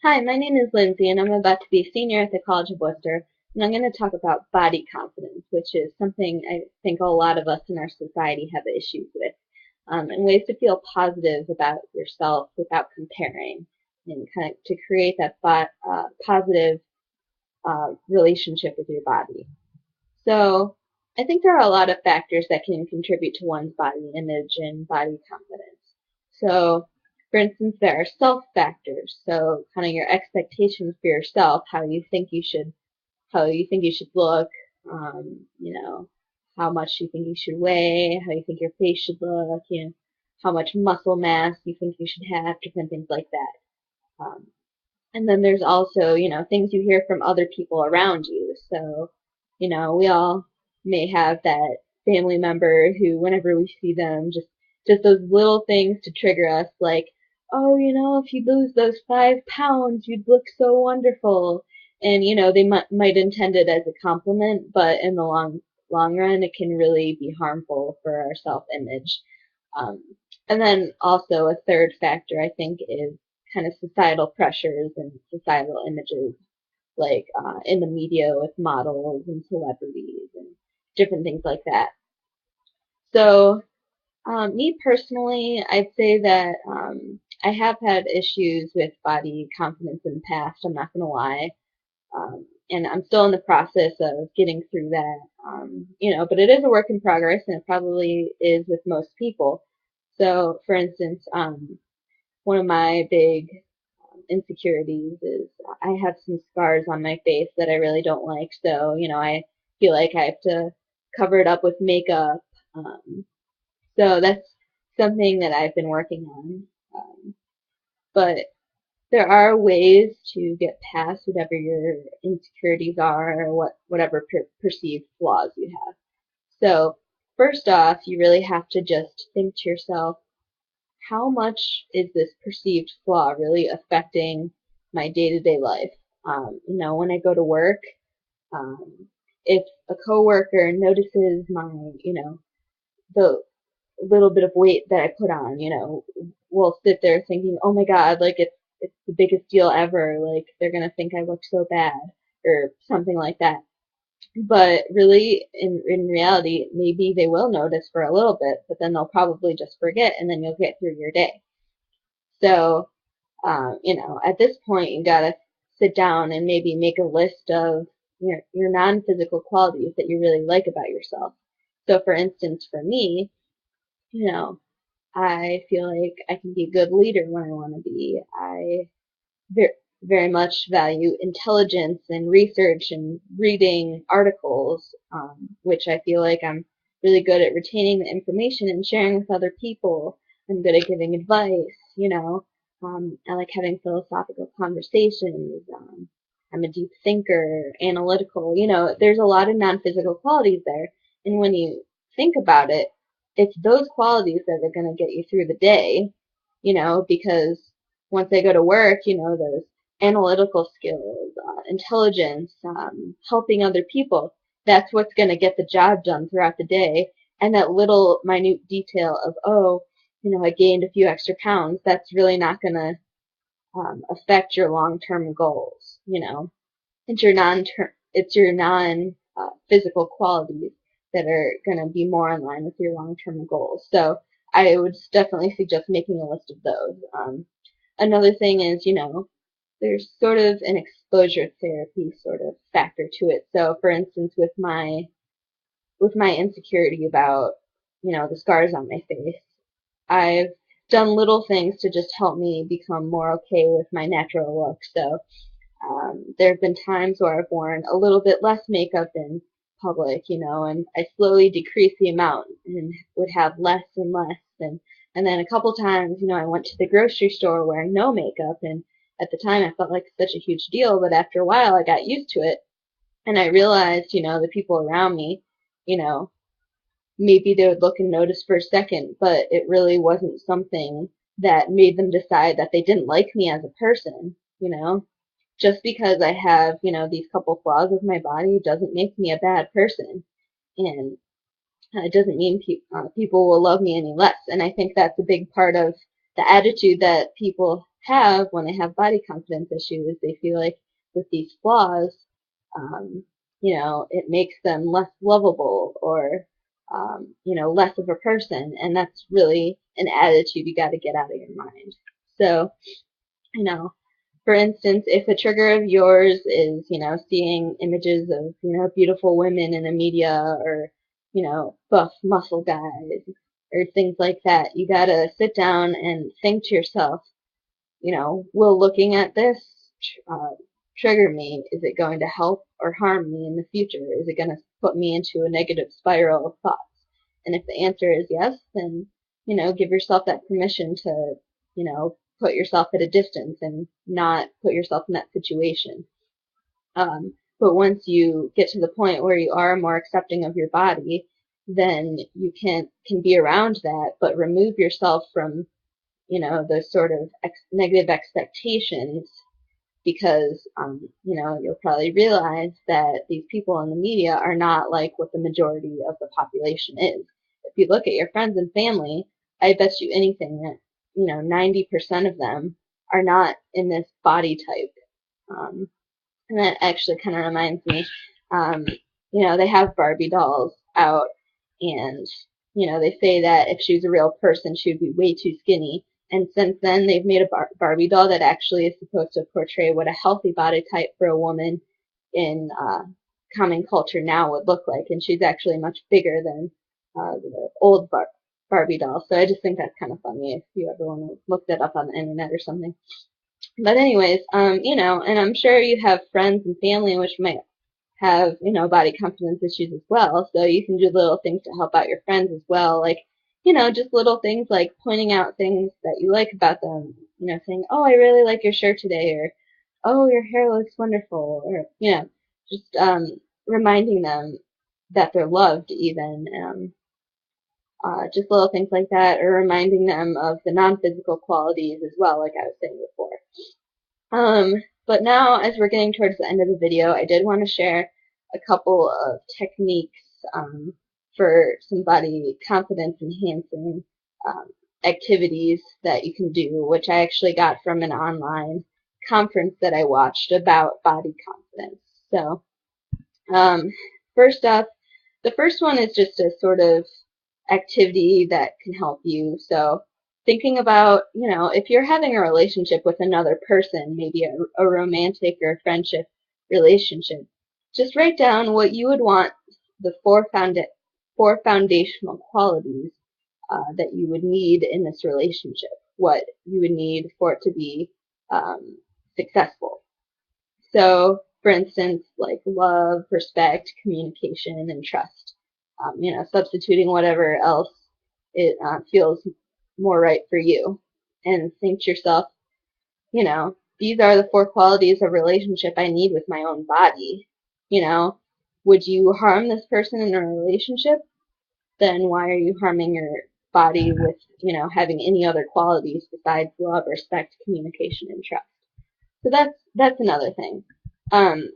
Hi, my name is Lindsay, and I'm about to be a senior at the College of Worcester, and I'm going to talk about body confidence, which is something I think a lot of us in our society have issues with, and ways to feel positive about yourself without comparing, and kind of to create that positive relationship with your body. So, I think there are a lot of factors that can contribute to one's body image and body confidence. So, for instance, there are self factors. So, kind of your expectations for yourself, how you think you should look, how much you think you should weigh, how you think your face should look, how much muscle mass you think you should have, different things like that. And then there's also, things you hear from other people around you. So, we all may have that family member who, whenever we see them, just those little things to trigger us, like, oh, if you lose those 5 pounds, you'd look so wonderful. And, they might intend it as a compliment, but in the long run, it can really be harmful for our self-image. Um, and then also a third factor, I think, is kind of societal pressures and societal images, like in the media with models and celebrities and different things like that. So, me personally, I'd say that I have had issues with body confidence in the past. I'm not going to lie. And I'm still in the process of getting through that. But it is a work in progress, and it probably is with most people. So, for instance, one of my big insecurities is I have some scars on my face that I really don't like. So, I feel like I have to cover it up with makeup. Um, so that's something that I've been working on. But there are ways to get past whatever your insecurities are or whatever perceived flaws you have. So, first off, you really have to just think to yourself, how much is this perceived flaw really affecting my day-to-day life? When I go to work, um, if a coworker notices my, the little bit of weight that I put on, we'll sit there thinking, oh my God, like it's the biggest deal ever. Like they're gonna think I look so bad or something like that. But really, in reality, maybe they will notice for a little bit, but then they'll probably just forget, and then you'll get through your day. So, at this point, you gotta sit down and maybe make a list of your non-physical qualities that you really like about yourself. So, for instance, for me, you know, I feel like I can be a good leader when I want to be. I very, very much value intelligence and research and reading articles, which I feel like I'm really good at retaining the information and sharing with other people. I'm good at giving advice. I like having philosophical conversations. I'm a deep thinker, analytical. There's a lot of non-physical qualities there. And when you think about it, it's those qualities that are going to get you through the day, because once I go to work, those analytical skills, intelligence, helping other people, that's what's going to get the job done throughout the day. And that little minute detail of, oh, I gained a few extra pounds, that's really not going to affect your long-term goals. It's your non physical qualities that are going to be more in line with your long-term goals. So I would definitely suggest making a list of those. Another thing is, there's sort of an exposure therapy sort of factor to it. So, for instance, with my insecurity about, the scars on my face, I've done little things to just help me become more okay with my natural look. So, there have been times where I've worn a little bit less makeup in public, and I slowly decreased the amount and would have less and less. And then a couple times, I went to the grocery store wearing no makeup, and at the time I felt like such a huge deal, but after a while I got used to it, and I realized, the people around me, you know, maybe they would look and notice for a second, but it really wasn't something that made them decide that they didn't like me as a person. Just because I have, these couple flaws with my body doesn't make me a bad person. And it doesn't mean people will love me any less. And I think that's a big part of the attitude that people have when they have body confidence issues. They feel like with these flaws, it makes them less lovable or, less of a person. And that's really an attitude you got to get out of your mind. So, you know, for instance, if a trigger of yours is, seeing images of, beautiful women in the media or, buff muscle guys or things like that, you gotta sit down and think to yourself, will looking at this uh, trigger me? Is it going to help or harm me in the future? Is it going to put me into a negative spiral of thoughts? And if the answer is yes, then, give yourself that permission to, put yourself at a distance and not put yourself in that situation. But once you get to the point where you are more accepting of your body, then you can be around that, but remove yourself from those sort of negative expectations because, you'll probably realize that these people in the media are not like what the majority of the population is. If you look at your friends and family, I bet you anything that, 90% of them are not in this body type. Um, and that actually kind of reminds me, um, they have Barbie dolls out, and, they say that if she was a real person, she would be way too skinny. And since then, they've made a Barbie doll that actually is supposed to portray what a healthy body type for a woman in common culture now would look like. And she's actually much bigger than the old Barbie doll. So I just think that's kind of funny if you ever want to look that up on the internet or something. But anyways, and I'm sure you have friends and family which might have, body confidence issues as well. So you can do little things to help out your friends as well. Like, just little things like pointing out things that you like about them. Saying, oh, I really like your shirt today, or, oh, your hair looks wonderful, or, just reminding them that they're loved even. Just little things like that, or reminding them of the non-physical qualities as well, like I was saying before. But now, as we're getting towards the end of the video, I did want to share a couple of techniques for some body confidence enhancing activities that you can do, which I actually got from an online conference that I watched about body confidence. So, um, first up, the first one is just a sort of activity that can help you. So thinking about, if you're having a relationship with another person, maybe a romantic or a friendship relationship, just write down what you would want the four foundational qualities that you would need in this relationship, what you would need for it to be successful. So, for instance, like love, respect, communication, and trust. Substituting whatever else it feels more right for you. And think to yourself, these are the four qualities of relationship I need with my own body. Would you harm this person in a relationship? Then why are you harming your body with, having any other qualities besides love, respect, communication, and trust? So that's another thing. Um,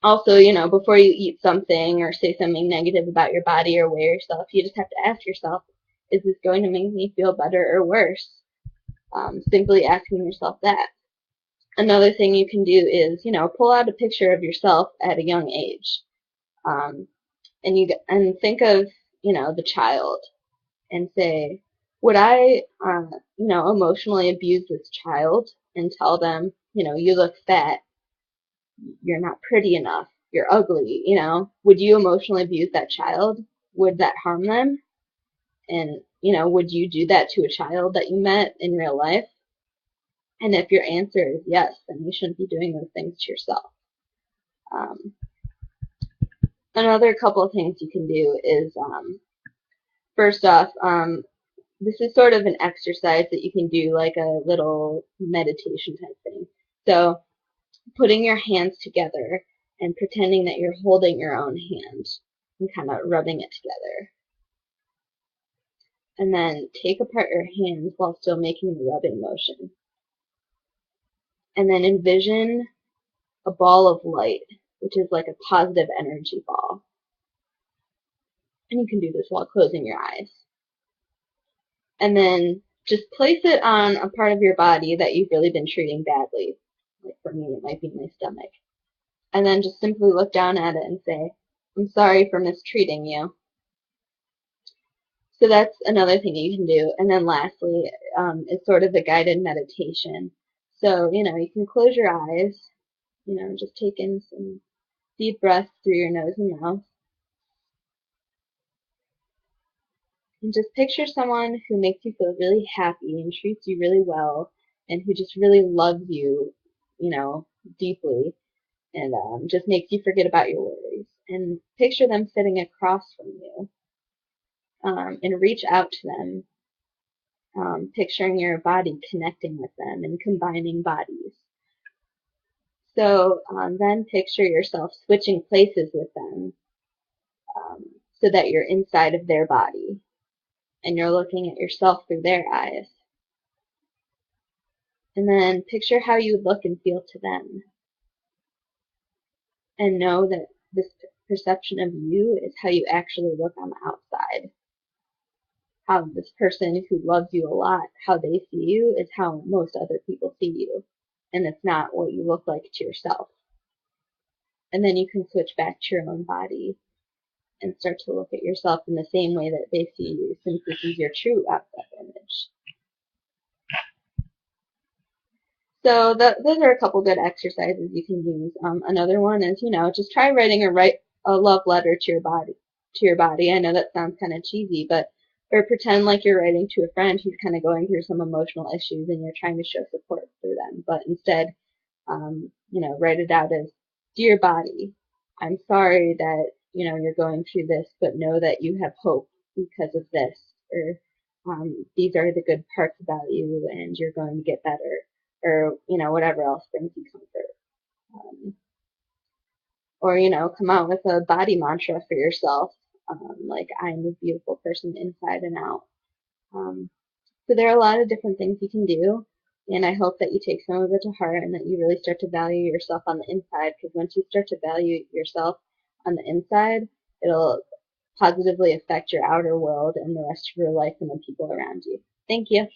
Also, before you eat something or say something negative about your body or weigh yourself, you just have to ask yourself, is this going to make me feel better or worse? Simply asking yourself that. Another thing you can do is, pull out a picture of yourself at a young age, um, and think of, the child, and say, would I, emotionally abuse this child and tell them, you look fat, you're not pretty enough, you're ugly, would you emotionally abuse that child? Would that harm them? And, would you do that to a child that you met in real life? And if your answer is yes, then you shouldn't be doing those things to yourself. Um, Another couple of things you can do is, first off, this is sort of an exercise that you can do like a little meditation type thing. So putting your hands together and pretending that you're holding your own hand and kind of rubbing it together. And then take apart your hands while still making the rubbing motion. And then envision a ball of light, which is like a positive energy ball. And you can do this while closing your eyes. And then just place it on a part of your body that you've really been treating badly. Like for me, it might be my stomach. And then just simply look down at it and say, I'm sorry for mistreating you. So that's another thing you can do. And then lastly, it's sort of a guided meditation. So, you can close your eyes, just take in some deep breaths through your nose and mouth. And just picture someone who makes you feel really happy and treats you really well and who just really loves you, you know, deeply and just makes you forget about your worries. And picture them sitting across from you and reach out to them, picturing your body connecting with them and combining bodies. So then picture yourself switching places with them um, so that you're inside of their body and you're looking at yourself through their eyes. And then picture how you look and feel to them. And know that this perception of you is how you actually look on the outside. How this person who loves you a lot, how they see you is how most other people see you. And it's not what you look like to yourself. And then you can switch back to your own body and start to look at yourself in the same way that they see you, since this is your true outside image. So those are a couple good exercises you can use. Another one is, just try writing a love letter to your body. To your body. I know that sounds kind of cheesy, or pretend like you're writing to a friend who's kind of going through some emotional issues and you're trying to show support for them. But instead, write it out as, dear body, I'm sorry that you're going through this, but know that you have hope because of this. Or these are the good parts about you, and you're going to get better. Or whatever else brings you comfort. Or come out with a body mantra for yourself, like I'm a beautiful person inside and out. Um, so there are a lot of different things you can do, and I hope that you take some of it to heart and that you really start to value yourself on the inside, because once you start to value yourself on the inside, it'll positively affect your outer world and the rest of your life and the people around you. Thank you.